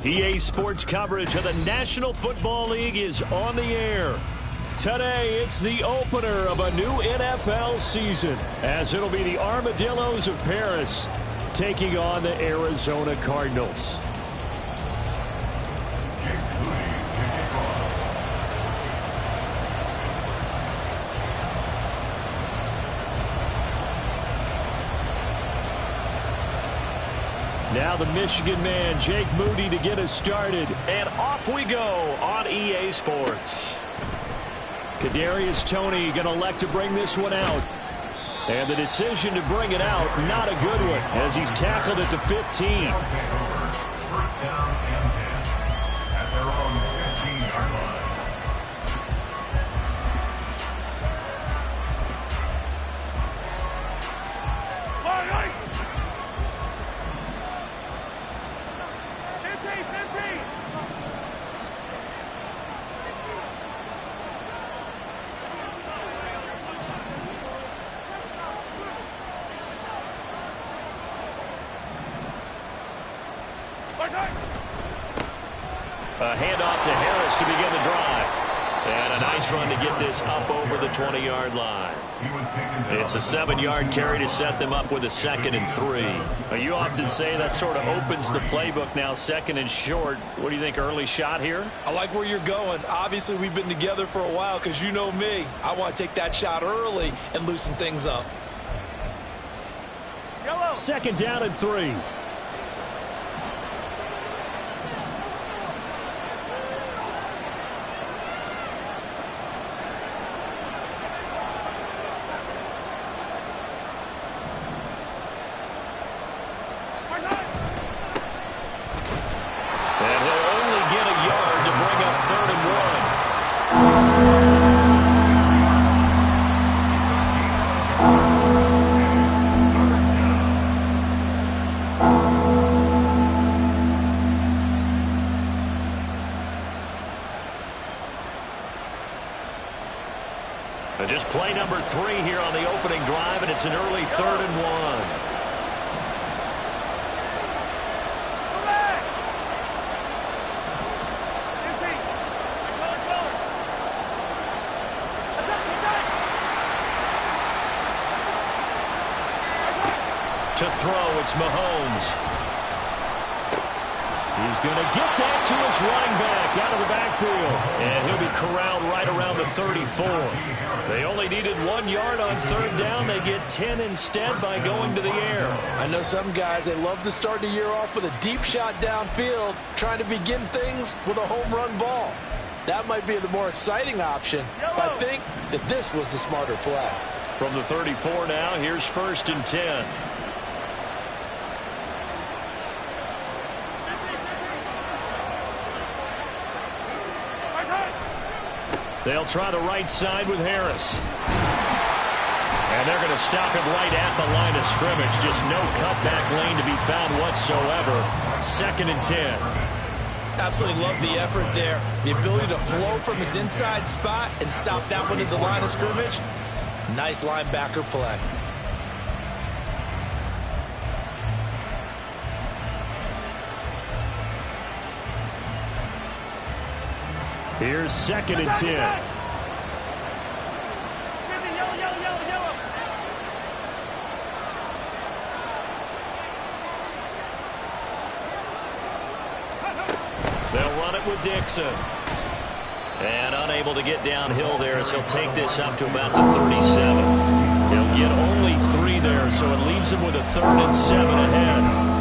EA Sports coverage of the National Football League is on the air. Today, it's the opener of a new NFL season, as it'll be the Armadillos of Paris taking on the Arizona Cardinals. Now the Michigan man, Jake Moody, to get us started. And off we go on EA Sports. Kadarius Toney going to elect to bring this one out. And the decision to bring it out, not a good one, as he's tackled at the 15. First down and 10 at their own 15-yard line. A handoff to Harris to begin the drive. And a nice run to get this up over the 20-yard line. It's a 7-yard carry to set them up with a 2nd and 3. You often say that sort of opens the playbook now, 2nd and short. What do you think, early shot here? I like where you're going. Obviously, we've been together for a while because you know me. I want to take that shot early and loosen things up. 2nd down and 3. Just play number 3 here on the opening drive, and it's an early 3rd and 1. To throw, it's Mahomes. He's going to get that to his running back out of the backfield. And he'll be corralled right around the 34. They only needed 1 yard on 3rd down. They get 10 instead by going to the air. I know some guys, they love to start the year off with a deep shot downfield, trying to begin things with a home run ball. That might be the more exciting option, but I think that this was the smarter play. From the 34 now, here's 1st and 10. They'll try the right side with Harris. And they're going to stop him right at the line of scrimmage. Just no cutback lane to be found whatsoever. 2nd and 10. Absolutely love the effort there. The ability to flow from his inside spot and stop that one at the line of scrimmage. Nice linebacker play. Here's 2nd and 10. They'll run it with Dixon. And unable to get downhill there as he'll take this up to about the 37. He'll get only 3 there, so it leaves him with a 3rd and 7 ahead.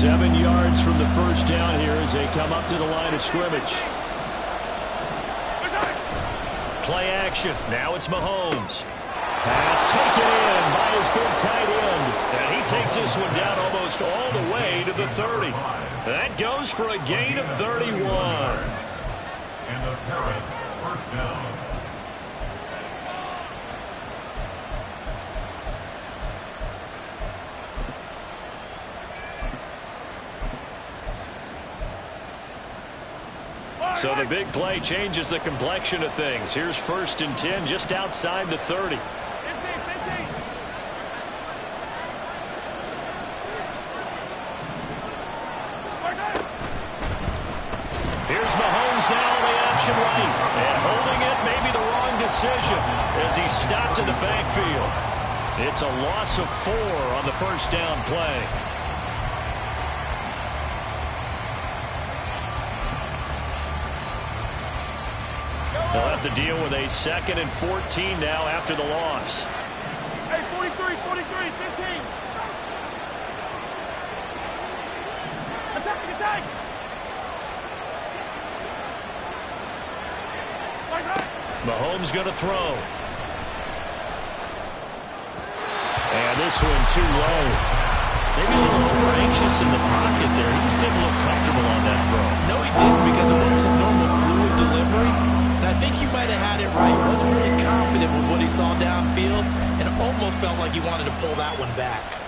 7 yards from the 1st down here as they come up to the line of scrimmage. Play action. Now it's Mahomes. Pass taken in by his big tight end. And he takes this one down almost all the way to the 30. That goes for a gain of 31. And the Paris first down. So the big play changes the complexion of things. Here's 1st and 10 just outside the 30. decision as he stopped in the backfield. It's a loss of 4 on the first down play. They'll have to deal with a 2nd and 14 now after the loss. Hey, 43, 15. Attack. Mahomes going to throw. And this one too low. Maybe a little over anxious in the pocket there. He just didn't look comfortable on that throw. No, he didn't, because it wasn't his normal fluid delivery. And I think you might have had it right. Wasn't really confident with what he saw downfield, and almost felt like he wanted to pull that one back.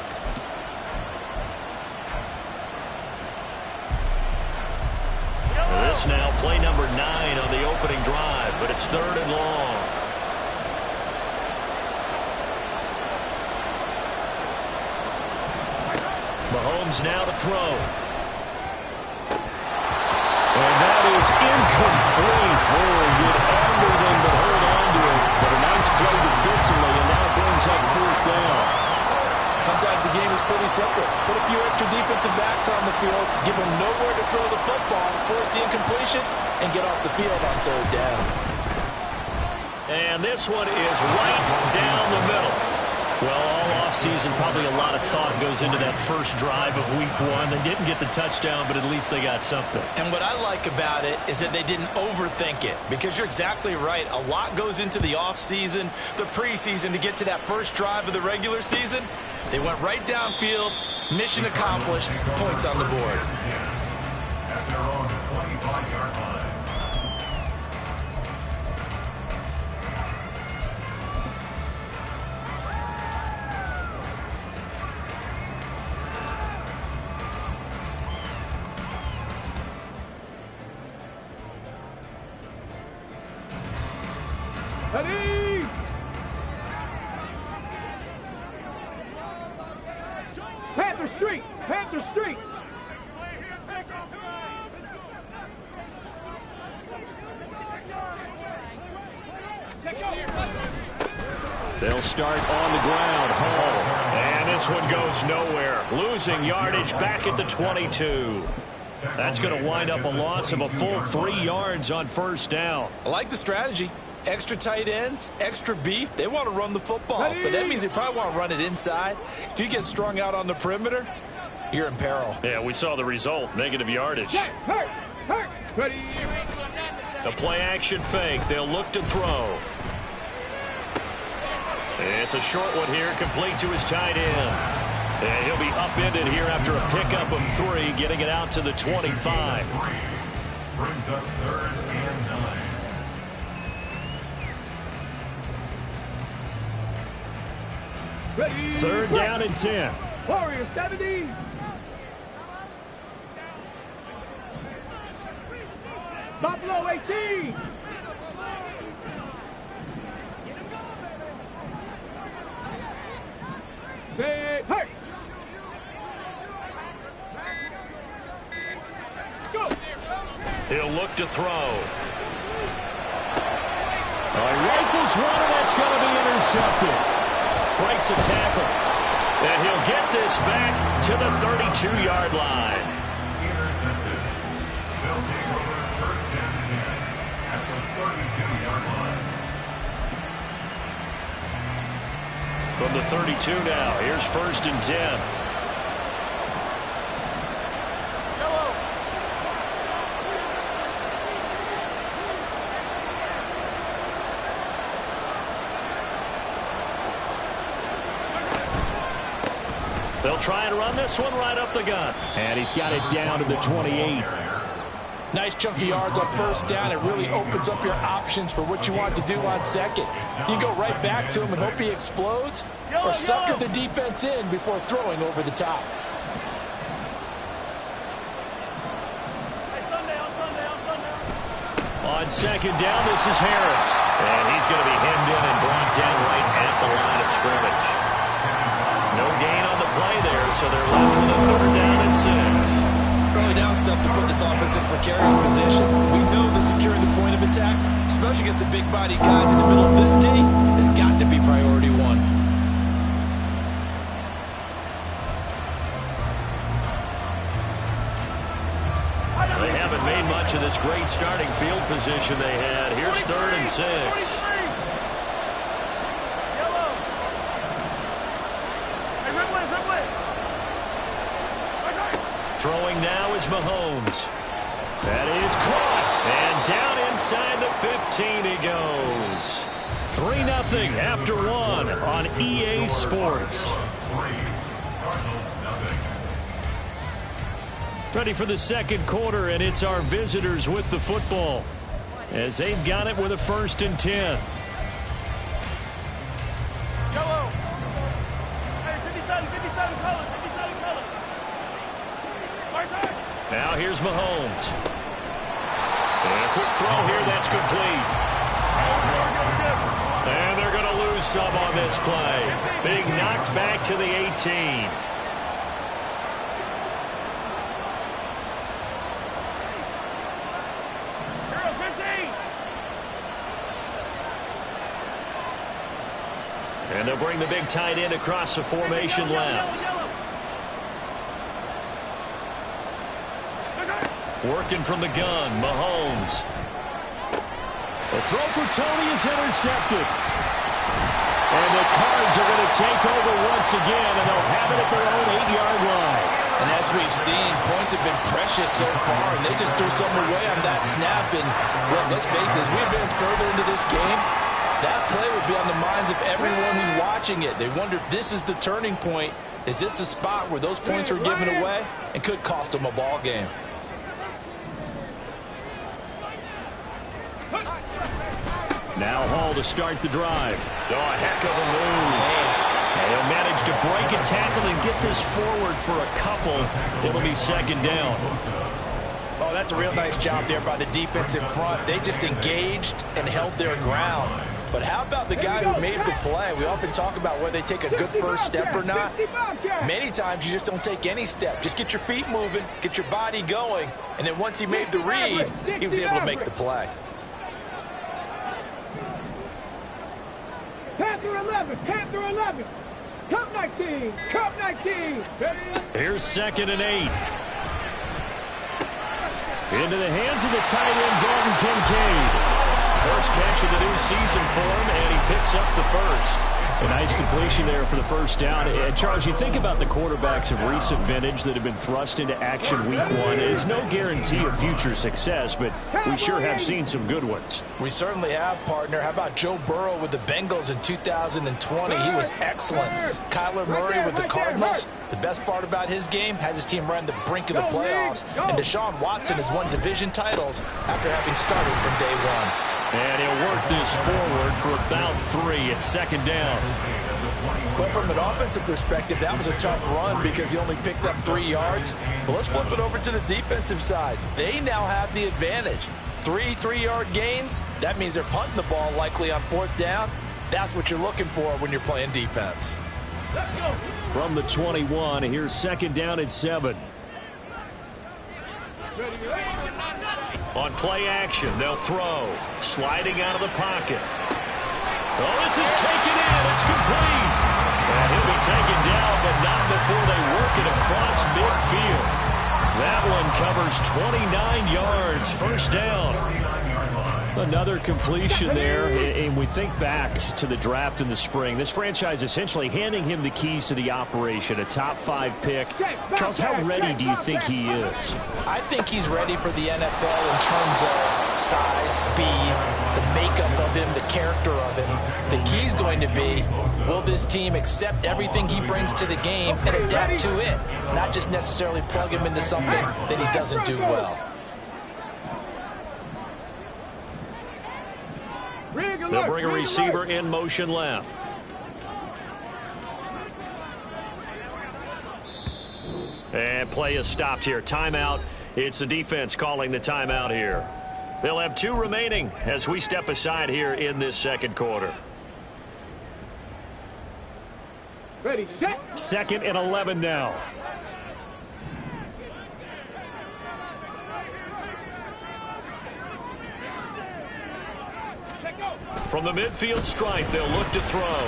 This now play number 9 on the opening drive, but it's 3rd and long. Mahomes now to throw. And that is incomplete. Oh, with everything but hold on to it. But a nice play defensively, and now brings up 4th down. Sometimes the game is pretty simple. Put a few extra defensive backs on the field, give them nowhere to throw the football, force the incompletion, and get off the field on 3rd down. And this one is right down the middle. Well, all offseason, probably a lot of thought goes into that first drive of Week 1. They didn't get the touchdown, but at least they got something. And what I like about it is that they didn't overthink it, because you're exactly right. A lot goes into the offseason, the preseason, to get to that first drive of the regular season. They went right downfield, mission accomplished, points on the board. At their own 25-yard line. Ready! Panther Street! They'll start on the ground. Hall. And this one goes nowhere. Losing yardage back at the 22. That's going to wind up a loss of a full 3 yards on first down. I like the strategy. Extra tight ends, extra beef. They want to run the football, but that means they probably want to run it inside. If you get strung out on the perimeter, you're in peril. Yeah, we saw the result. Negative yardage. Ready! The play action fake. They'll look to throw. It's a short one here, complete to his tight end. And he'll be upended here after a pickup of 3, getting it out to the 25. Brings up 3rd and 9. Ready! 3rd down and 10. Warriors 70! Buffalo 18! Say, hey! Go! He'll look to throw. Rifles one, and that's going to be intercepted. Breaks a tackle. And he'll get this back to the 32-yard line. Intercepted. They'll take over 1st and 10 at the 32-yard line. From the 32 now, here's 1st and 10. They'll try and run this one right up the gut. And he's got it down to the 28. Nice chunk of yards on 1st down. It really opens up your options for what you want to do on 2nd. You go right back to him and hope he explodes, or sucker the defense in before throwing over the top. On 2nd down, this is Harris. And he's going to be hemmed in and brought down right at the line of scrimmage. No gain on the play there, so they're left with a 3rd down and 6. early down stuff to put this offense in precarious position. We know that securing the point of attack, especially against the big-bodied guys in the middle of this D, has got to be priority one. They haven't made much of this great starting field position they had. Here's 3rd and 6. Throwing now is Mahomes. That is caught. And down inside the 15 he goes. 3-0 after 1 on EA Sports. Ready for the second quarter, and it's our visitors with the football as they've got it with a 1st and 10. Now here's Mahomes. And a quick throw here that's complete. And they're going to lose some on this play. Being knocked back to the 18. And they'll bring the big tight end across the formation left. Working from the gun, Mahomes. The throw for Tony is intercepted. And the Cards are going to take over once again, and they'll have it at their own 8-yard line. And as we've seen, points have been precious so far, and they just threw something away on that snap. And well, let's face it, as we advance further into this game, that play will be on the minds of everyone who's watching it. They wonder if this is the turning point. Is this the spot where those points are given away and could cost them a ball game? Now Hall to start the drive. Oh, a heck of a move. And he'll manage to break a tackle and get this forward for a couple. It'll be 2nd down. Oh, that's a real nice job there by the defense in front. They just engaged and held their ground. But how about the guy who made the play? We often talk about whether they take a good first step or not. Many times you just don't take any step. Just get your feet moving, get your body going, and then once he made the read, he was able to make the play. Panther 11, Panther 11. Cup 19, Cup 19. Here's 2nd and 8. Into the hands of the tight end, Dalton Kincaid. First catch of the new season for him, and he picks up the first. A nice completion there for the 1st down. And Charles, you think about the quarterbacks of recent vintage that have been thrust into action week 1. It's no guarantee of future success, but we sure have seen some good ones. We certainly have, partner. How about Joe Burrow with the Bengals in 2020? He was excellent. Kyler Murray with the Cardinals. The best part about his game has his team right on the brink of the playoffs. And Deshaun Watson has won division titles after having started from day 1. And he'll work this forward for about 3 at 2nd down. Well, from an offensive perspective, that was a tough run because he only picked up 3 yards. But let's flip it over to the defensive side. They now have the advantage. 3 3-yard gains. That means they're punting the ball likely on 4th down. That's what you're looking for when you're playing defense. From the 21, here's 2nd down at 7. On play action, they'll throw. Sliding out of the pocket. Oh, this is taken in. It's complete. And he'll be taken down, but not before they work it across midfield. That one covers 29 yards. 1st down. Another completion there, and we think back to the draft in the spring. This franchise essentially handing him the keys to the operation, a top 5 pick. Charles, how ready do you think he is? I think he's ready for the NFL in terms of size, speed, the makeup of him, the character of him. The key's going to be, will this team accept everything he brings to the game and adapt to it, not just necessarily plug him into something that he doesn't do well. They'll bring a receiver in motion left. And play is stopped here. Timeout. It's the defense calling the timeout here. They'll have 2 remaining as we step aside here in this 2nd quarter. Ready, set. 2nd and 11 now. From the midfield stripe, they'll look to throw.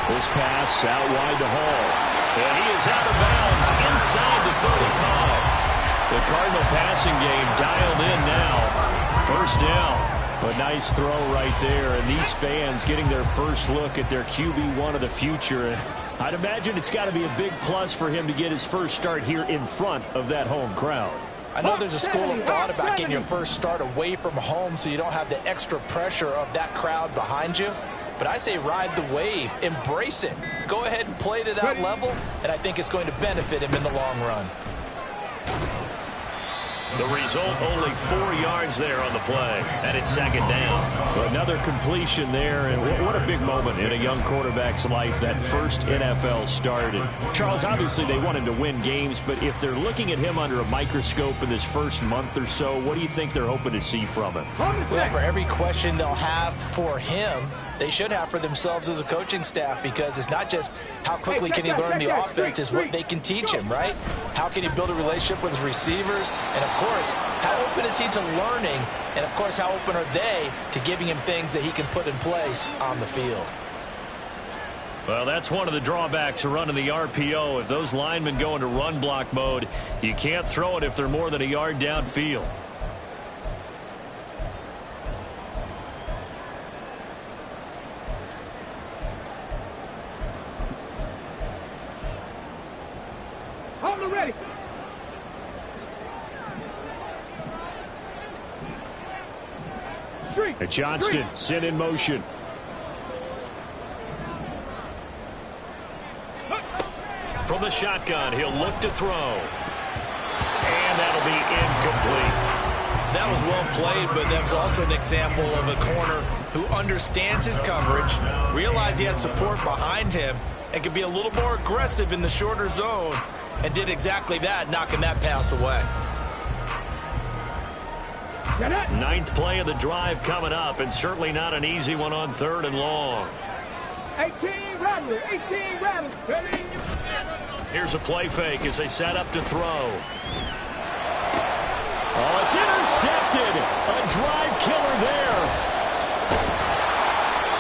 This pass out wide to Hall. And he is out of bounds inside the 35. The Cardinal passing game dialed in now. First down. A nice throw right there. And these fans getting their first look at their QB1 of the future. I'd imagine it's got to be a big plus for him to get his first start here in front of that home crowd. I know there's a school of thought about getting your first start away from home so you don't have the extra pressure of that crowd behind you. But I say ride the wave. Embrace it. Go ahead and play to that level, and I think it's going to benefit him in the long run. The result, only 4 yards there on the play, and it's second down. Another completion there, and what a big moment in a young quarterback's life, that first NFL start. And Charles, obviously they want him to win games, but if they're looking at him under a microscope in this first month or so, what do you think they're hoping to see from him? Well, for every question they'll have for him, they should have for themselves as a coaching staff, because it's not just how quickly can he learn the offense, it's what they can teach him, right? How can he build a relationship with his receivers? And, of course, how open is he to learning? And, of course, how open are they to giving him things that he can put in place on the field? Well, that's one of the drawbacks of running the RPO. If those linemen go into run block mode, you can't throw it if they're more than a yard downfield. Ready. And Johnston sent in motion. From the shotgun, he'll look to throw. And that'll be incomplete. That was well played, but that was also an example of a corner who understands his coverage, realized he had support behind him, and could be a little more aggressive in the shorter zone, and did exactly that, knocking that pass away. Ninth play of the drive coming up, and certainly not an easy one on 3rd and long. 18 Rattler, 18 Rattler. Here's a play fake as they set up to throw. Oh, it's intercepted. A drive killer there.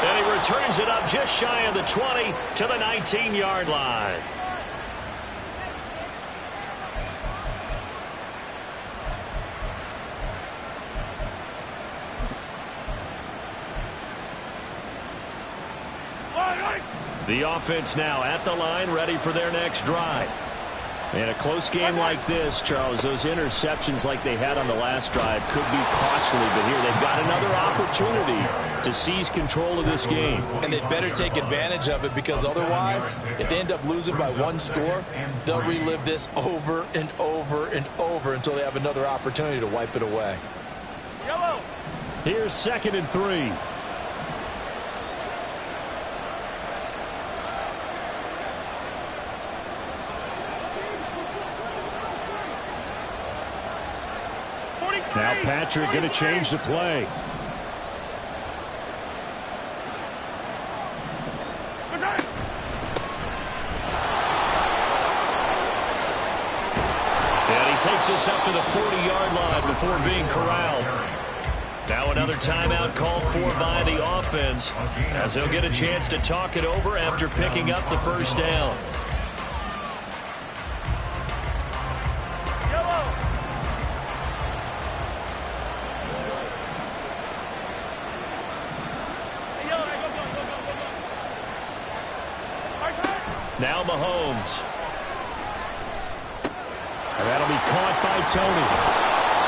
And he returns it up just shy of the 20 to the 19-yard line. The offense now at the line, ready for their next drive. In a close game like this, Charles, those interceptions like they had on the last drive could be costly, but here they've got another opportunity to seize control of this game. And they'd better take advantage of it, because otherwise, if they end up losing by 1 score, they'll relive this over and over and over until they have another opportunity to wipe it away. Yellow. Here's 2nd and 3. Now Patrick going to change the play. And he takes us up to the 40-yard line before being corralled. Now another timeout called for by the offense, as he'll get a chance to talk it over after picking up the first down. Now Mahomes. And that'll be caught by Tony.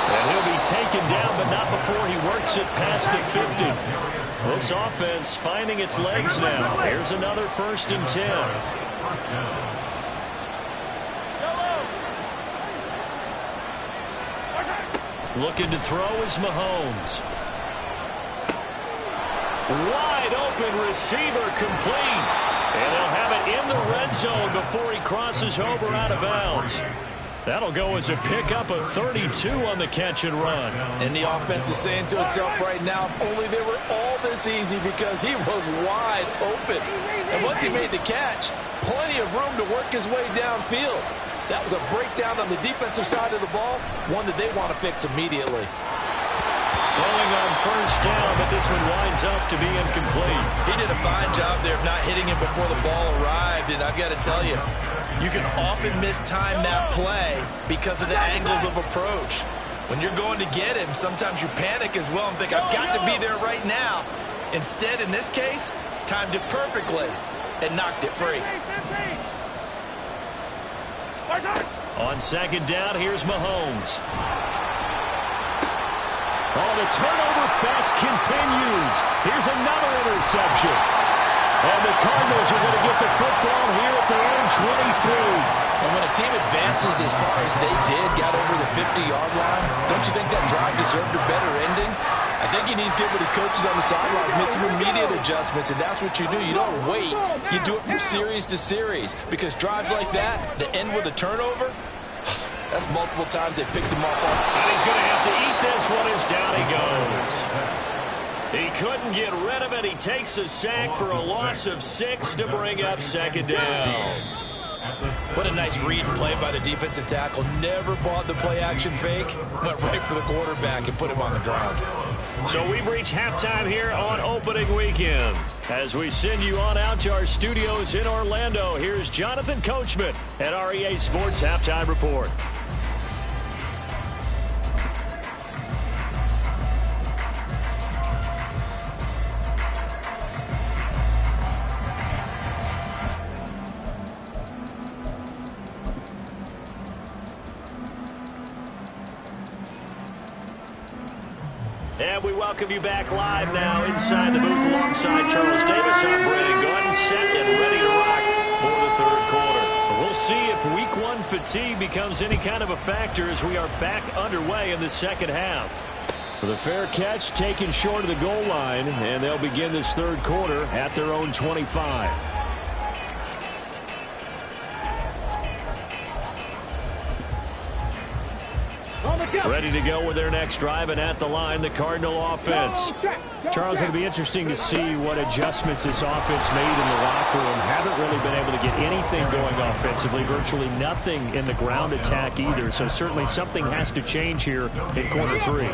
And he'll be taken down, but not before he works it past the 50. This offense finding its legs now. Here's another 1st and 10. Looking to throw is Mahomes. Wide open receiver, complete. And they'll have it in the red zone before he crosses over out of bounds. That'll go as a pickup of 32 on the catch and run. And the offense is saying to itself right now, if only they were all this easy, because he was wide open. And once he made the catch, plenty of room to work his way downfield. That was a breakdown on the defensive side of the ball, one that they want to fix immediately. Throwing on first down, but this one winds up to be incomplete. He did a fine job there of not hitting him before the ball arrived, and I've got to tell you, you can often mistime that play because of the angles of approach. When you're going to get him, sometimes you panic as well and think, I've got to be there right now. Instead, in this case, timed it perfectly and knocked it free. On second down, here's Mahomes. Oh, the turnover fest continues. Here's another interception. And the Cardinals are going to get the football here at their own 23. And when a team advances as far as they did, got over the 50-yard line, don't you think that drive deserved a better ending? I think he needs to get with his coaches on the sidelines, make some immediate adjustments, and that's what you do. You don't wait. You do it from series to series, because drives like that, that end with a turnover, that's multiple times they picked him up on. And he's going to have to eat this one as down he goes. He couldn't get rid of it. He takes a sack for a loss of 6 to bring up second down. What a nice read and play by the defensive tackle. Never bought the play-action fake. Went right for the quarterback and put him on the ground. So we've reached halftime here on opening weekend. As we send you on out to our studios in Orlando, here's Jonathan Coachman at REA Sports Halftime Report. And we welcome you back live now inside the booth alongside Charles Davis. I'm Brandon Gordon, set and ready to rock for the third quarter. We'll see if week one fatigue becomes any kind of a factor as we are back underway in the second half. The fair catch taken short of the goal line, and they'll begin this third quarter at their own 25. Ready to go with their next drive, and at the line, the Cardinal offense. Charles, it'll be interesting to see what adjustments this offense made in the locker room. Haven't really been able to get anything going offensively, virtually nothing in the ground attack either. So certainly something has to change here in quarter three.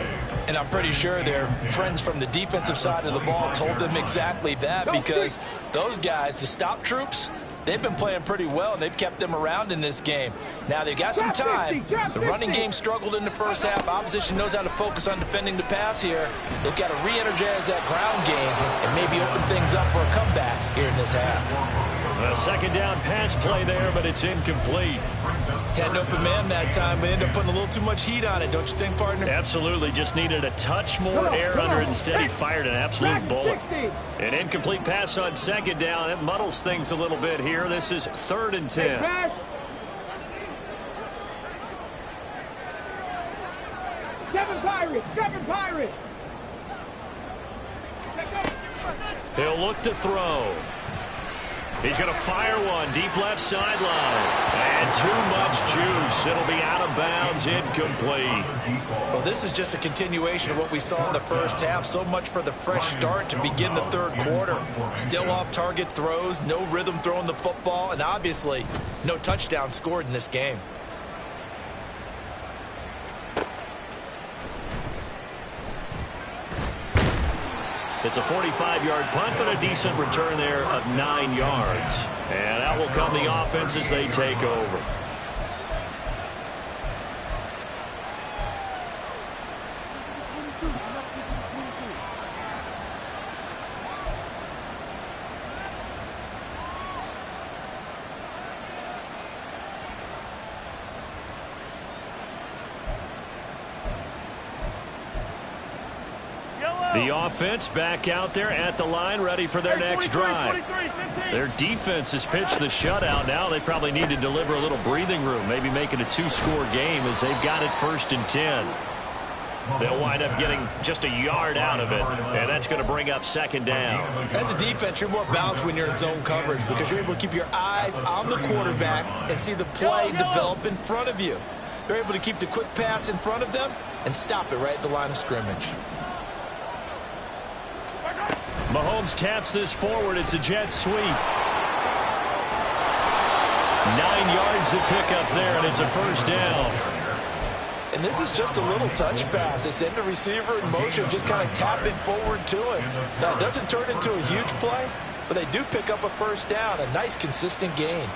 And I'm pretty sure their friends from the defensive side of the ball told them exactly that, because those guys, the stop troops, they've been playing pretty well, and they've kept them around in this game. Now, they've got some time. The running game struggled in the first half. Opposition knows how to focus on defending the pass here. They've got to re-energize that ground game and maybe open things up for a comeback here in this half. A second down pass play there, but it's incomplete. Had an open man that time, but ended up putting a little too much heat on it, don't you think, partner? Absolutely. Just needed a touch more air under it. Instead, he fired an absolute bullet. An incomplete pass on second down. That muddles things a little bit here. This is 3rd and 10. Seven Pirates. He'll look to throw. He's going to fire one deep left sideline. And too much juice. It'll be out of bounds, incomplete. Well, this is just a continuation of what we saw in the first half. So much for the fresh start to begin the third quarter. Still off-target throws, no rhythm throwing the football, and obviously no touchdown scored in this game. It's a 45-yard punt, but a decent return there of 9 yards. And out will come the offense as they take over. The offense back out there at the line, ready for their next drive. Their defense has pitched the shutout. Now they probably need to deliver a little breathing room, maybe make it a 2-score game as they've got it 1st and 10. They'll wind up getting just a yard out of it, and that's going to bring up second down. As a defense, you're more balanced when you're in zone coverage because you're able to keep your eyes on the quarterback and see the play develop in front of you. They're able to keep the quick pass in front of them and stop it right at the line of scrimmage. Mahomes taps this forward. It's a jet sweep. 9 yards to pick up there, and it's a 1st down. And this is just a little touch pass. They send the receiver in motion, just kind of tap it forward to him. Now, it doesn't turn into a huge play, but they do pick up a first down, a nice, consistent gain.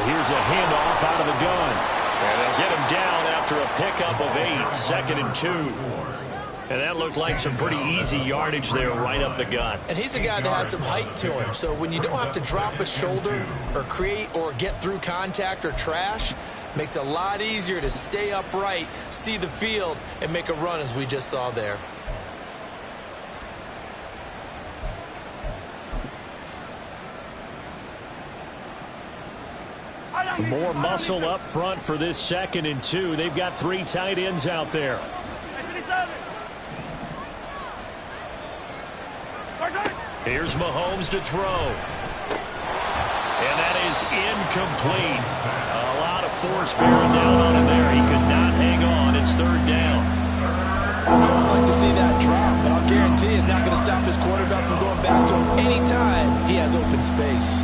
Here's a handoff out of the gun. And they'll get him down after a pickup of 8, 2nd and 2. And that looked like some pretty easy yardage there right up the gut. And he's a guy that has some height to him. So when you don't have to drop a shoulder or create or get through contact or trash, makes it a lot easier to stay upright, see the field, and make a run as we just saw there. More muscle up front for this 2nd and 2. They've got 3 tight ends out there. Here's Mahomes to throw. And that is incomplete. A lot of force bearing down on him there. He could not hang on. It's 3rd down. I'd like to see that drop, but I'll guarantee it's not going to stop his quarterback from going back to him anytime he has open space.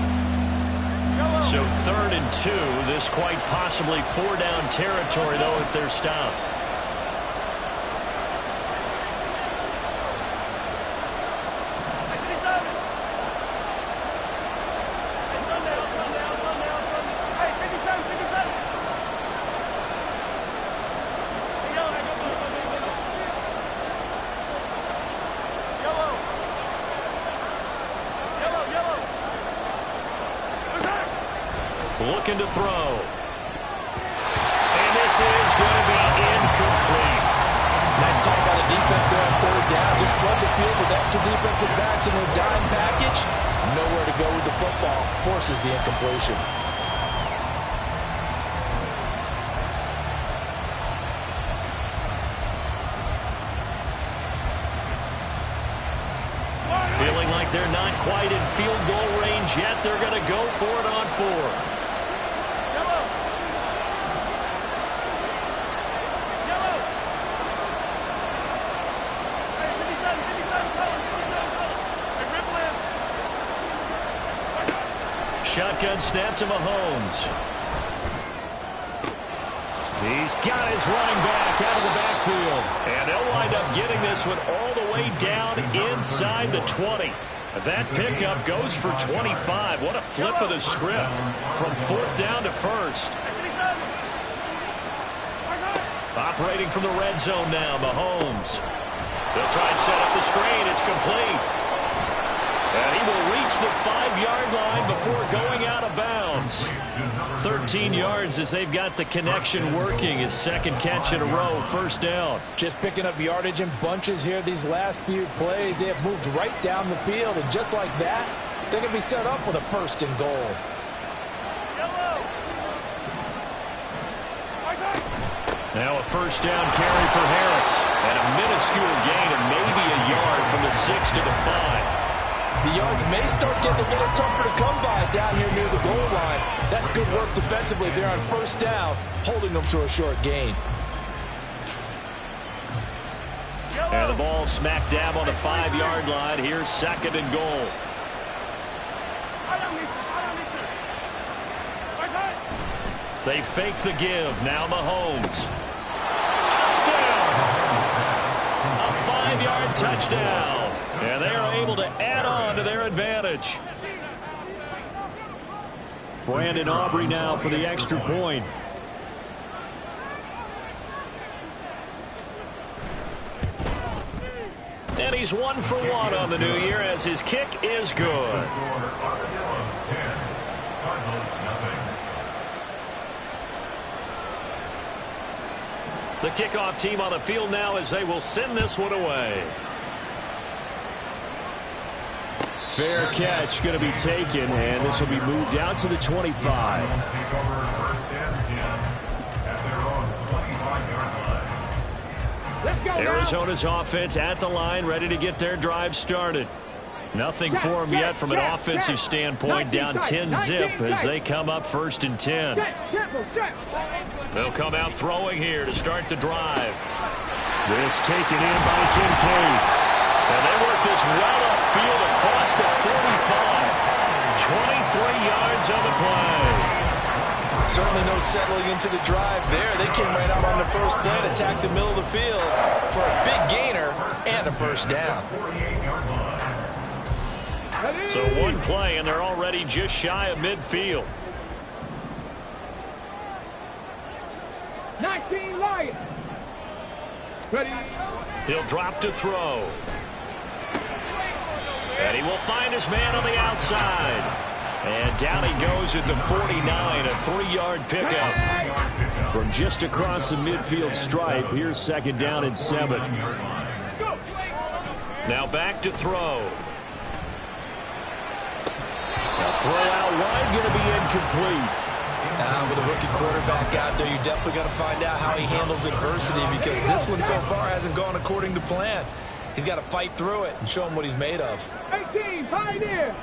So 3rd and 2. This quite possibly 4-down territory, though, if they're stopped. Looking to throw. And this is going to be incomplete. Nice call by the defense there on 3rd down. Just flood the field with extra defensive backs in their dime package. Nowhere to go with the football. Forces the incompletion. Feeling like they're not quite in field goal range yet. They're going to go for it on 4th. Shotgun snap to Mahomes. He's got his running back out of the backfield. And they'll wind up getting this one all the way down inside the 20. That pickup goes for 25. What a flip of the script from 4th down to 1st. Operating from the red zone now, Mahomes. They'll try and set up the screen. It's complete. And he will reach the 5-yard line before going out of bounds. 13 yards as they've got the connection working. His 2nd catch in a row, 1st down. Just picking up yardage in bunches here these last few plays. They have moved right down the field, and just like that, they're going to be set up with a 1st and goal. Now a 1st down carry for Harris. And a minuscule gain of maybe a yard from the 6 to the 5. The yards may start getting a little tougher to come by down here near the goal line. That's good work defensively there on 1st down, holding them to a short gain. And the ball smack dab on the 5-yard line. Here's 2nd and goal. They fake the give. Now Mahomes. Touchdown! A 5-yard touchdown. And they are able to add on to their advantage. Brandon Aubrey now for the extra point. And he's 1 for 1 on the new year as his kick is good. The kickoff team on the field now as they will send this one away. Fair catch going to be taken, and this will be moved out to the 25. Let's go, Arizona's offense at the line, ready to get their drive started. Nothing for him yet from an offensive standpoint, down 10-zip as they come up 1st and 10. They'll come out throwing here to start the drive. This taken in by Kincaid. And they work this well upfield across the 45. 23 yards on the play. Certainly no settling into the drive there. They came right out on the first play and attacked the middle of the field for a big gainer and a first down. So one play, and they're already just shy of midfield. 19 Lions. Ready. He'll drop to throw. And he will find his man on the outside. And down he goes at the 49, a 3-yard pickup. From just across the midfield stripe, here's 2nd down and 7. Now back to throw. Now throw out wide, going to be incomplete. With a rookie quarterback out there, you're definitely going to find out how he handles adversity, because this one so far hasn't gone according to plan. He's got to fight through it and show him what he's made of. 18, Pioneer.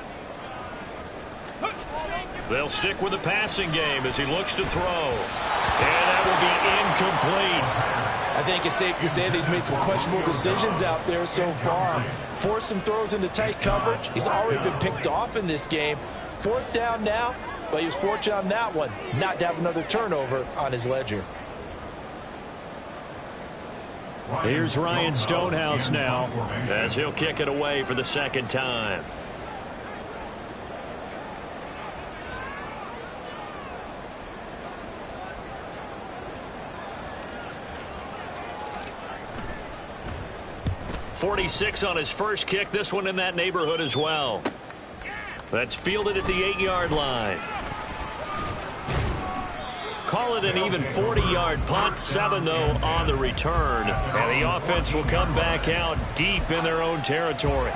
They'll stick with the passing game as he looks to throw. And that will be incomplete. I think it's safe to say that he's made some questionable decisions out there so far. Forced some throws into tight coverage. He's already been picked off in this game. 4th down now, but he was fortunate on that one not to have another turnover on his ledger. Here's Ryan Stonehouse now, as he'll kick it away for the 2nd time. .46 on his first kick. This one in that neighborhood as well. That's fielded at the 8-yard line. Call it an even 40-yard punt. 7, though, on the return. And the offense will come back out deep in their own territory.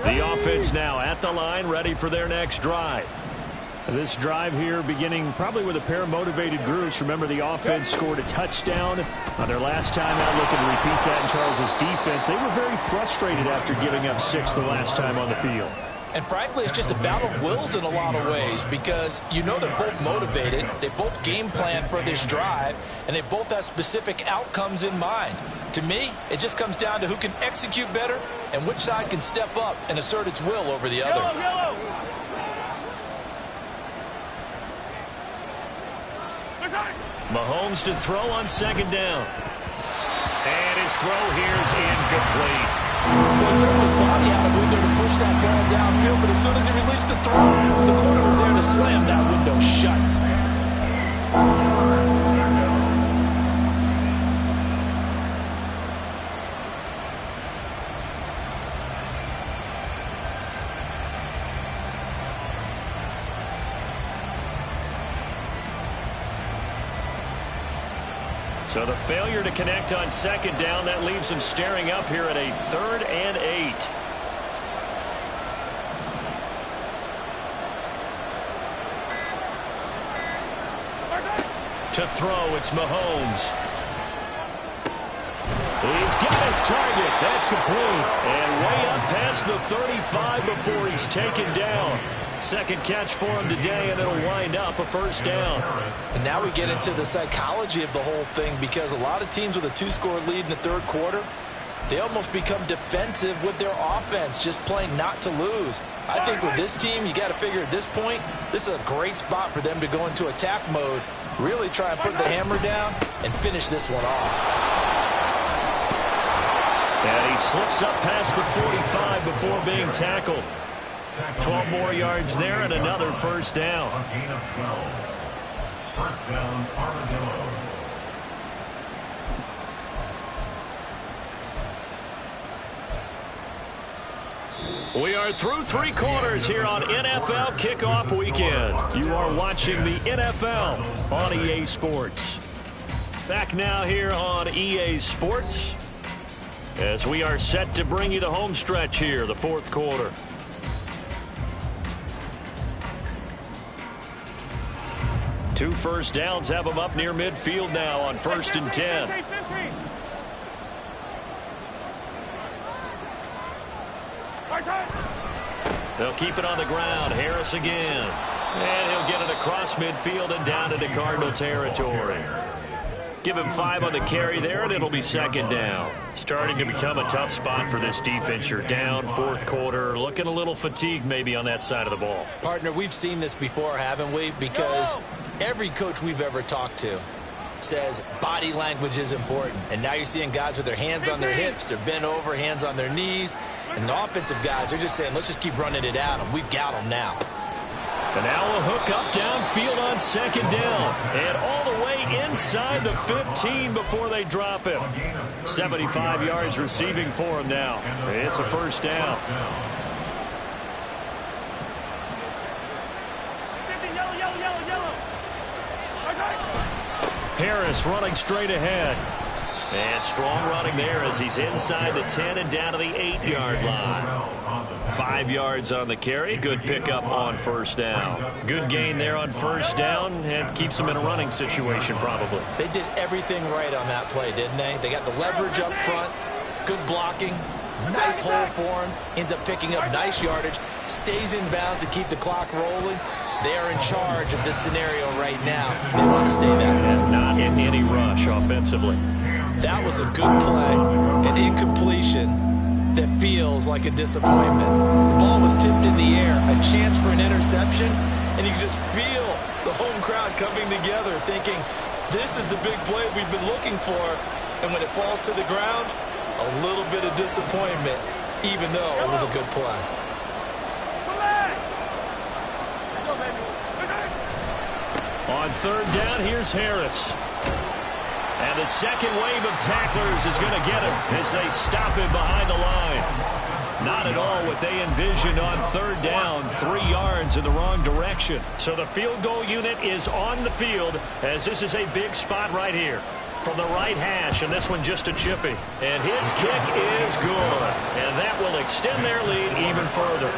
The offense now at the line, ready for their next drive. This drive here beginning probably with a pair of motivated groups. Remember, the offense scored a touchdown on their last time out, looking to repeat that in Charles's defense. They were very frustrated after giving up 6 the last time on the field. And frankly, it's just a battle of wills in a lot of ways, because you know they're both motivated, they both game plan for this drive, and they both have specific outcomes in mind. To me, it just comes down to who can execute better and which side can step up and assert its will over the other. Yellow. Mahomes to throw on 2nd down. And his throw here is incomplete. Well, he certainly thought he had a window to push that ball downfield, but as soon as he released the throw, the corner was there to slam that window shut. So the failure to connect on 2nd down, that leaves them staring up here at a 3rd and 8. To throw, it's Mahomes. He's got his target. That's complete. And way up past the 35 before he's taken down. 2nd catch for him today, and it'll wind up a 1st down. And now we get into the psychology of the whole thing, because a lot of teams with a 2-score lead in the 3rd quarter, they almost become defensive with their offense, just playing not to lose. I think with this team, you got to figure at this point, this is a great spot for them to go into attack mode, really try and put the hammer down and finish this one off. And he slips up past the 45 before being tackled. 12 more yards there and another 1st down. A gain of 12. 1st down, Armadillos. We are through 3 quarters here on NFL Kickoff Weekend. You are watching the NFL on EA Sports. Back now here on EA Sports as we are set to bring you the home stretch here, the 4th quarter. 2 first downs have them up near midfield now on 1st and 10. They'll keep it on the ground. Harris again. And he'll get it across midfield and down into Cardinal territory. Give him 5 on the carry there, and it'll be 2nd down. Starting to become a tough spot for this defense. You're down 4th quarter, looking a little fatigued maybe on that side of the ball. Partner, we've seen this before, haven't we? Because every coach we've ever talked to says body language is important. And now you're seeing guys with their hands on their hips, they're bent over, hands on their knees. And the offensive guys are just saying, let's just keep running it at them. We've got them now. And now a hook up downfield on 2nd down. And all the way inside the 15 before they drop him. 75 yards receiving for him now. It's a 1st down. Harris running straight ahead. And strong running there as he's inside the 10 and down to the 8-yard line. 5 yards on the carry. Good pickup on 1st down. Good gain there on 1st down and keeps them in a running situation probably. They did everything right on that play, didn't they? They got the leverage up front, good blocking, nice hole for him, ends up picking up nice yardage, stays in bounds to keep the clock rolling. They are in charge of this scenario right now. They want to stay that way. Not in any rush offensively. That was a good play, an incompletion that feels like a disappointment. The ball was tipped in the air, a chance for an interception, and you can just feel the home crowd coming together thinking, this is the big play we've been looking for. And when it falls to the ground, a little bit of disappointment, even though it was a good play. On 3rd down, here's Harris. And the second wave of tacklers is going to get him as they stop him behind the line. Not at all what they envisioned on 3rd down, 3 yards in the wrong direction. So the field goal unit is on the field as this is a big spot right here. From the right hash, and this one just a chippy. And his kick is good. And that will extend their lead even further.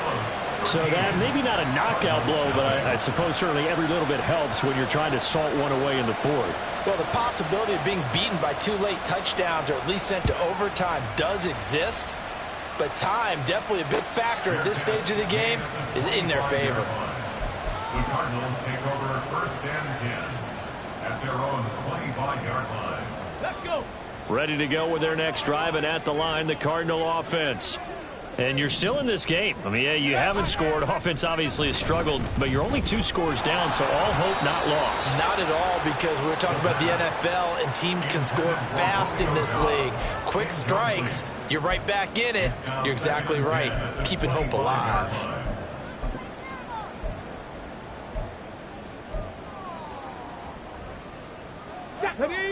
So that maybe not a knockout blow, but I suppose certainly every little bit helps when you're trying to salt one away in the 4th. Well, the possibility of being beaten by 2 late touchdowns or at least sent to overtime does exist. But time, definitely a big factor at this stage of the game, is in their favor. The Cardinals take over 1st and 10 at their own 25-yard line. Let's go. Ready to go with their next drive, and at the line, the Cardinal offense. And you're still in this game. I mean, yeah, you haven't scored. Offense obviously has struggled, but you're only 2 scores down, so all hope not lost. Not at all, because we're talking about the NFL, and teams can score fast in this league. Quick strikes, you're right back in it. You're exactly right. Keeping hope alive.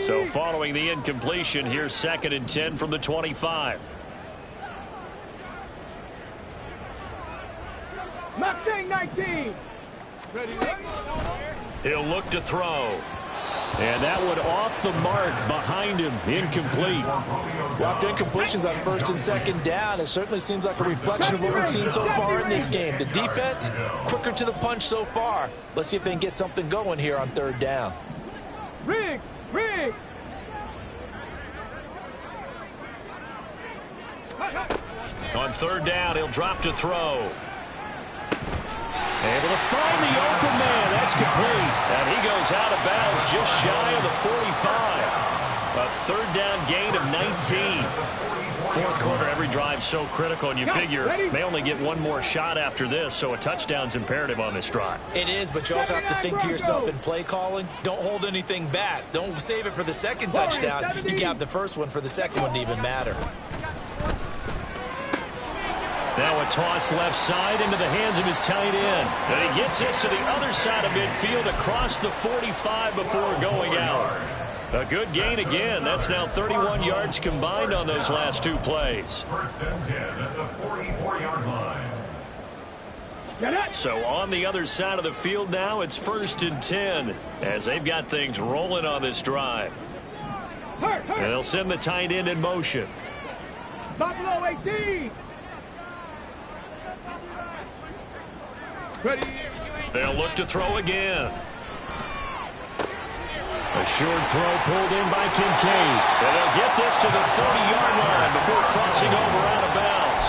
So following the incompletion, here's 2nd and 10 from the 25. Mustang 19. Ready? He'll look to throw. And that one off the mark behind him. Incomplete. Well, after incompletions on 1st and 2nd down, it certainly seems like a reflection of what we've seen so far in this game. The defense, quicker to the punch so far. Let's see if they can get something going here on 3rd down. Riggs. On 3rd down, he'll drop to throw. Able to find the open man. That's complete. And he goes out of bounds just shy of the 45. A 3rd down gain of 19. 4th quarter, every drive so critical, and you figure they only get one more shot after this, so a touchdown's imperative on this drive. It is, but you also have to think to yourself in play calling, don't hold anything back. Don't save it for the 2nd touchdown. You got the 1st one for the 2nd one to even matter. Now a toss left side into the hands of his tight end. And he gets this to the other side of midfield across the 45 before going out. A good gain again. That's now 31 yards combined on those last 2 plays. 1st and 10 at the 44-yard line. So on the other side of the field now, it's 1st and 10 as they've got things rolling on this drive. And they'll send the tight end in motion. Buffalo 18. Ready? They'll look to throw again. short throw pulled in by Kincaid. And they'll get this to the 30-yard line before crossing over out of bounds.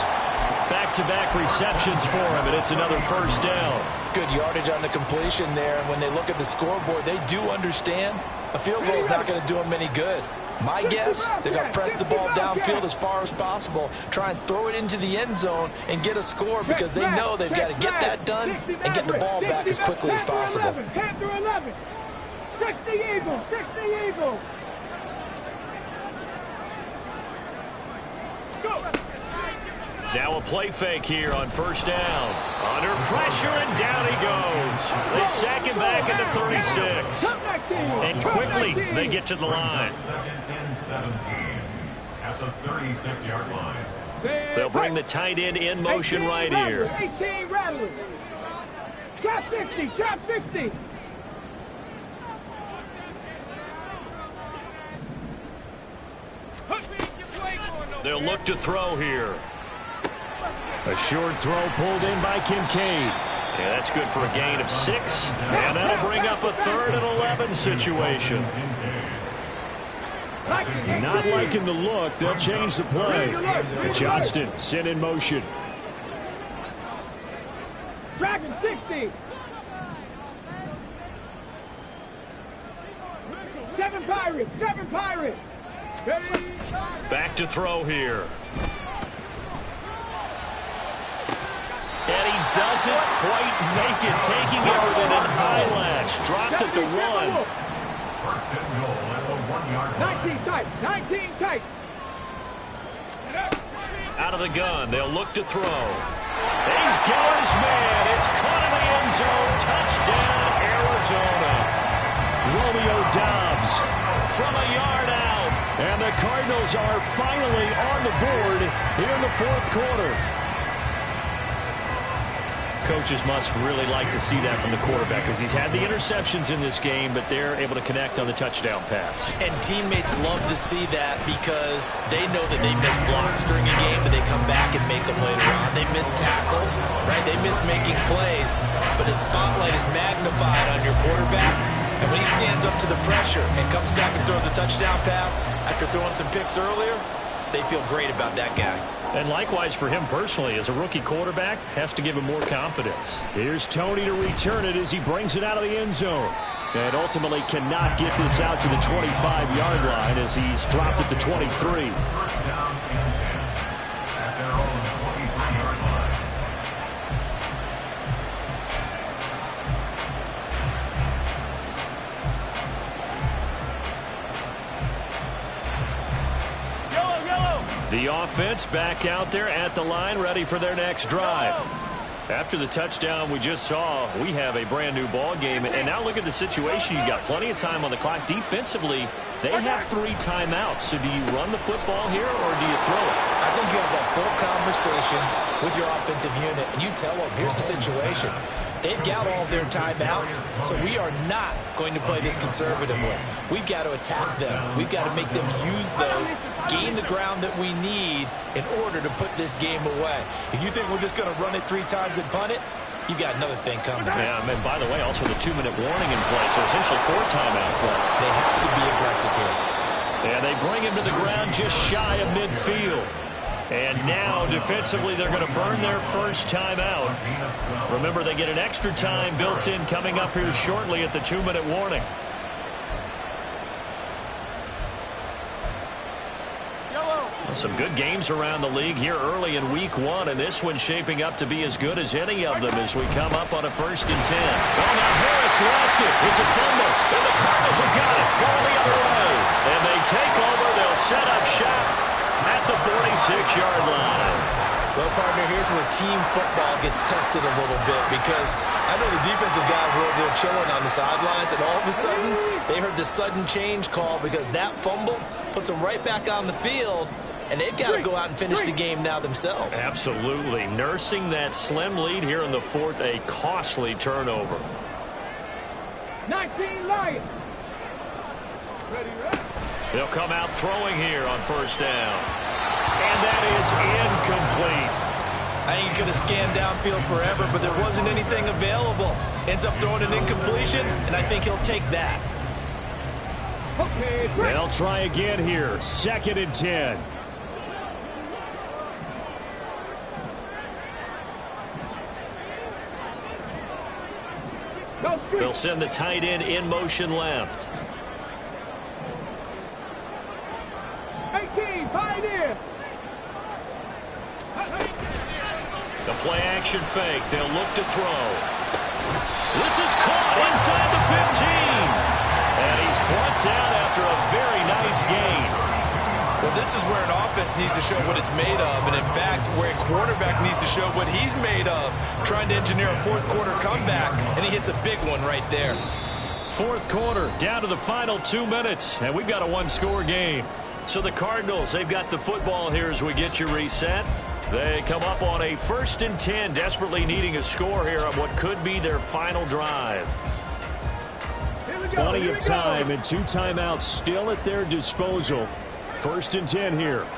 Back-to-back receptions for him, and it's another first down. Good yardage on the completion there. And when they look at the scoreboard, they do understand a field goal is not going to do them any good. My guess, they're going to press the ball downfield as far as possible, try and throw it into the end zone and get a score because they know they've got to get that done and get the ball back as quickly as possible. 10 through 11. 60 Eagles. 60 Eagles. Go. Now a play fake here on first down. Under pressure, and down he goes. They sack him back at the 36. And quickly, they get to the line. Second and 17 at the 36-yard line. They'll bring the tight end in motion right here. 18 Rattler. Trap 60. Trap 60. They'll look to throw here. A short throw pulled in by Kincaid. Yeah, that's good for a gain of 6. And that'll bring up a 3rd and 11 situation. Not liking the look. They'll change the play. Johnston sent in motion. Dragon 60. 7 Pirates. 7 Pirates. Back to throw here. And he doesn't quite make it, taking it with an eyelash. Dropped at the 1. First and goal at the 1-yard line. 19 tight. 19 tight. Out of the gun, they'll look to throw. He's got his man. It's caught in the end zone. Touchdown, Arizona. Romeo Doubs from a yard out. And the Cardinals are finally on the board here in the 4th quarter. Coaches must really like to see that from the quarterback because he's had the interceptions in this game, but they're able to connect on the touchdown pass. And teammates love to see that because they know that they miss blocks during a game, but they come back and make them later on. They miss tackles, right? They miss making plays, but the spotlight is magnified on your quarterback. And when he stands up to the pressure and comes back and throws a touchdown pass after throwing some picks earlier, they feel great about that guy. And likewise for him personally, as a rookie quarterback, has to give him more confidence. Here's Tony to return it as he brings it out of the end zone. And ultimately cannot get this out to the 25-yard line as he's dropped at the 23. First down and 10 at their own 23-yard line. The offense back out there at the line, ready for their next drive. After the touchdown we just saw, we have a brand-new ball game. And now look at the situation. You got plenty of time on the clock. Defensively, they have 3 timeouts. So do you run the football here or do you throw it? I think you have that full conversation with your offensive unit, and you tell them, here's the situation. They've got all of their timeouts, so we are not going to play this conservatively. We've got to attack them. We've got to make them use those, gain the ground that we need in order to put this game away. If you think we're just going to run it 3 times and punt it, you've got another thing coming. Yeah, and by the way, also the 2-minute warning in play, so essentially 4 timeouts left. They have to be aggressive here. And they bring him to the ground just shy of midfield. And now, defensively, they're going to burn their first timeout. Remember, they get an extra time built in coming up here shortly at the 2-minute warning. Some good games around the league here early in week 1, and this one's shaping up to be as good as any of them as we come up on a 1st and 10. Well, now Harris lost it. It's a fumble, and the Cardinals have got it. Going the other way. And they take over. They'll set up shop at the 46-yard line. Well, partner, here's where team football gets tested a little bit because I know the defensive guys were over there chilling on the sidelines, and all of a sudden, they heard the sudden change call because that fumble puts them right back on the field, and they've got to go out and finish the game now themselves. Absolutely. Nursing that slim lead here in the 4th, a costly turnover. 19 Lions. They'll come out throwing here on 1st down. And that is incomplete. I think he could have scanned downfield forever, but there wasn't anything available. Ends up throwing an incompletion, and I think he'll take that. Okay, break. They'll try again here. 2nd and 10. Go street. They'll send the tight end in motion left. 18, pioneer. The play action fake. They'll look to throw. This is caught inside the 15. And he's brought down after a very nice gain. Well, this is where an offense needs to show what it's made of. And, in fact, where a quarterback needs to show what he's made of. Trying to engineer a fourth-quarter comeback, and he hits a big one right there. 4th quarter, down to the final 2 minutes. And we've got a one-score game. So the Cardinals, they've got the football here as we get you reset. They come up on a 1st and 10, desperately needing a score here on what could be their final drive. Plenty of time and 2 timeouts still at their disposal. 1st and 10 here. And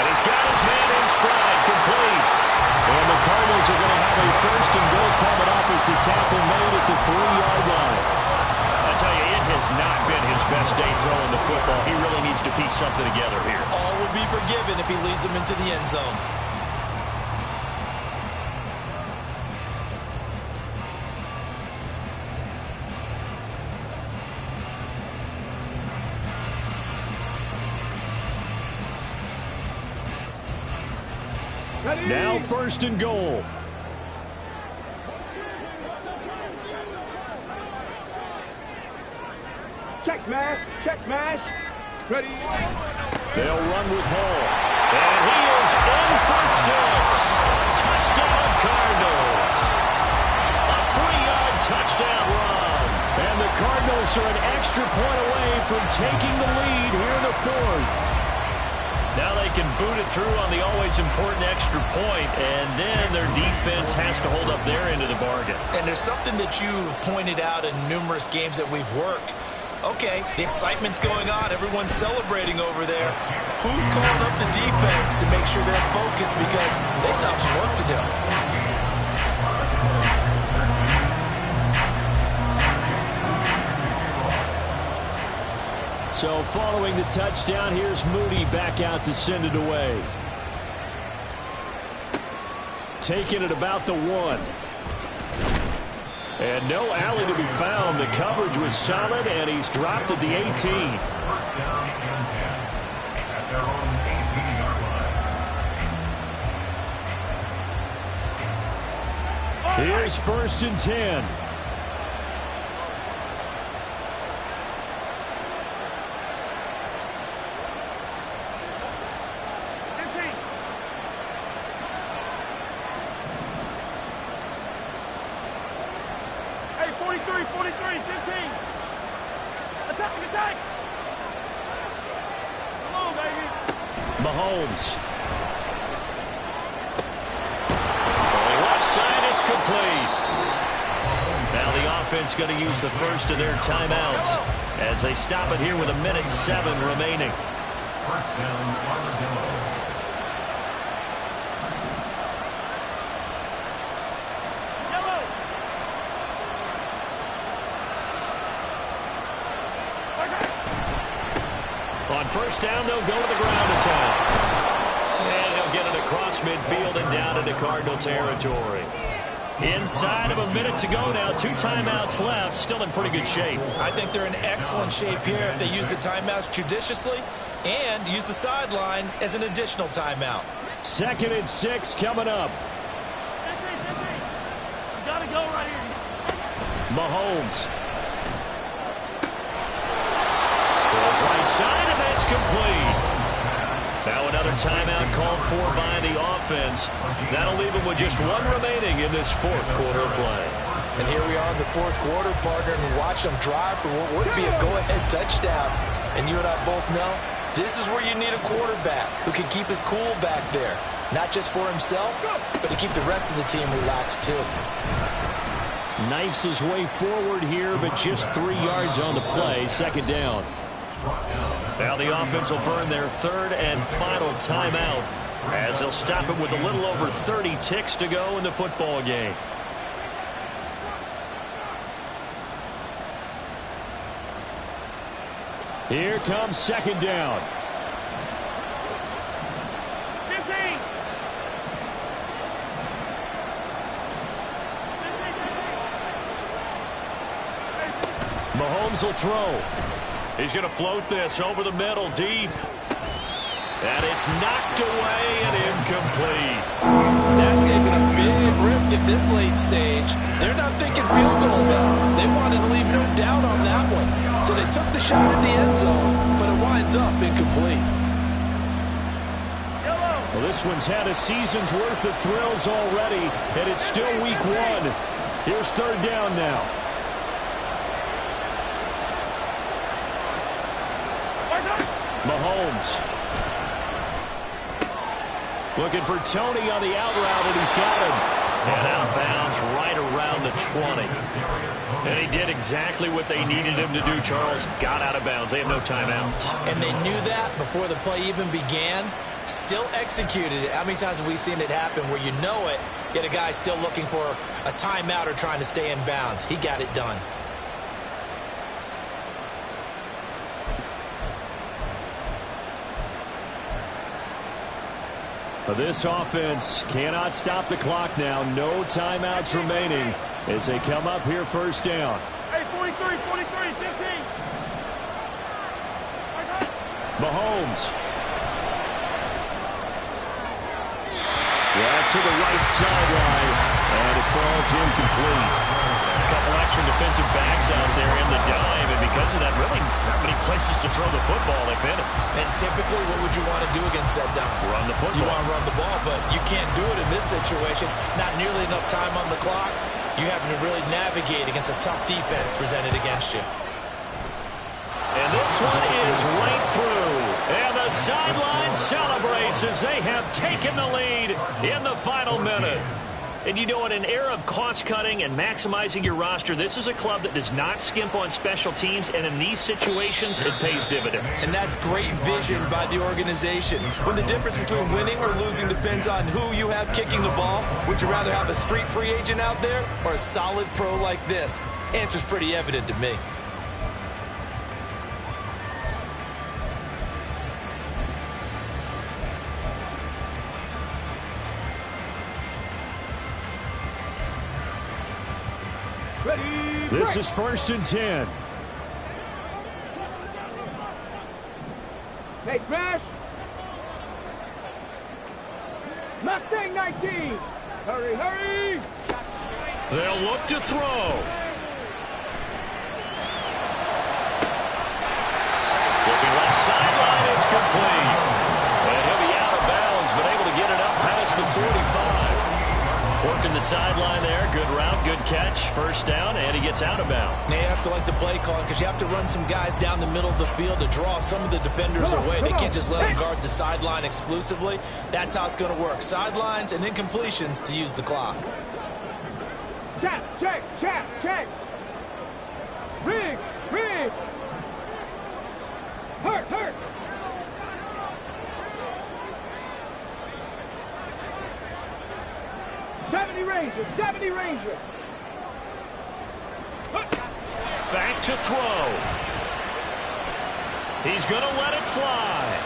he's got his man in stride, complete. And the Cardinals are going to have a 1st and goal coming up as the tackle made at the 3-yard line. I tell you, it has not been his best day throwing the football. He really needs to piece something together here. All will be forgiven if he leads them into the end zone. Now 1st and goal. Check smash. Check smash. Ready. They'll run with Hall. And he is in for 6. Touchdown Cardinals. A 3-yard touchdown run. And the Cardinals are an extra point away from taking the lead here in the 4th. Now they can boot it through on the always important extra point, and then their defense has to hold up their end of the bargain. And there's something that you've pointed out in numerous games that we've worked. Okay, the excitement's going on. Everyone's celebrating over there. Who's calling up the defense to make sure they're focused because they still have some work to do? So following the touchdown, here's Moody back out to send it away. Taking it about the 1. And no alley to be found. The coverage was solid, and he's dropped at the 18. 1st down and 10 at their own 18-yard line. Here's 1st and 10. Hey, 43, 15. Attack. Come on, baby. Mahomes. Going left side, it's complete. Now the offense going to use the first of their timeouts as they stop it here with 1:07 remaining. 1st down, Armadillo. On 1st down, they'll go to the ground attack. And he'll get it across midfield and down into Cardinal territory. Inside of 1 minute to go now. 2 timeouts left. Still in pretty good shape. I think they're in excellent shape here if they use the timeouts judiciously and use the sideline as an additional timeout. 2nd and 6 coming up. You gotta go right here. Mahomes. Throws right side, and that's complete. Now another timeout called for by the offense. That'll leave them with just 1 remaining in this 4th quarter of play. And here we are in the 4th quarter, partner, and watch them drive for what would be a go-ahead touchdown. And you and I both know this is where you need a quarterback who can keep his cool back there. Not just for himself, but to keep the rest of the team relaxed too. Knifes his way forward here, but just 3 yards on the play. 2nd down. Now the offense will burn their 3rd and final timeout as they'll stop it with a little over 30 ticks to go in the football game. Here comes second down. 15. Mahomes will throw. He's going to float this over the middle, deep. And it's knocked away and incomplete. That's taking a big risk at this late stage. They're not thinking field goal now. They wanted to leave no doubt on that one. So they took the shot at the end zone, but it winds up incomplete. Well, this one's had a season's worth of thrills already, and it's still week one. Here's third down now. Mahomes. Looking for Tony on the out route, and he's got him. And out of bounds right around the 20. And he did exactly what they needed him to do, Charles. Got out of bounds. They have no timeouts. And they knew that before the play even began. Still executed it. How many times have we seen it happen where you know it, yet a guy still looking for a timeout or trying to stay in bounds? He got it done. This offense cannot stop the clock now. No timeouts remaining as they come up here first down. Hey, 43, 15. Mahomes. Yeah, to the right sideline, and it falls incomplete. A couple extra defensive backs out there in the dime, and because of that, really not many places to throw the football if any. And typically, what would you want to do against that dime? Run the football. You want to run the ball, but you can't do it in this situation. Not nearly enough time on the clock. You having to really navigate against a tough defense presented against you. And this one is right through. And the sideline celebrates as they have taken the lead in the final minute. And you know, in an era of cost-cutting and maximizing your roster, this is a club that does not skimp on special teams, and in these situations, it pays dividends. And that's great vision by the organization. When the difference between winning or losing depends on who you have kicking the ball, would you rather have a street free agent out there or a solid pro like this? Answer's pretty evident to me. This is 1st and 10. Hey, smash. Mustang 19. Hurry. They'll look to throw. Looking left sideline, it's complete. And he'll be out of bounds, but able to get it up past the 45. Working the sideline there. Good route, good catch. First down, and he gets out of bounds. Now you have to like the play call because you have to run some guys down the middle of the field to draw some of the defenders away. They can't just let them guard the sideline exclusively. That's how it's going to work. Sidelines and incompletions to use the clock. Check. Rig. Hurt. Seventy Ranger. Back to throw. He's going to let it fly.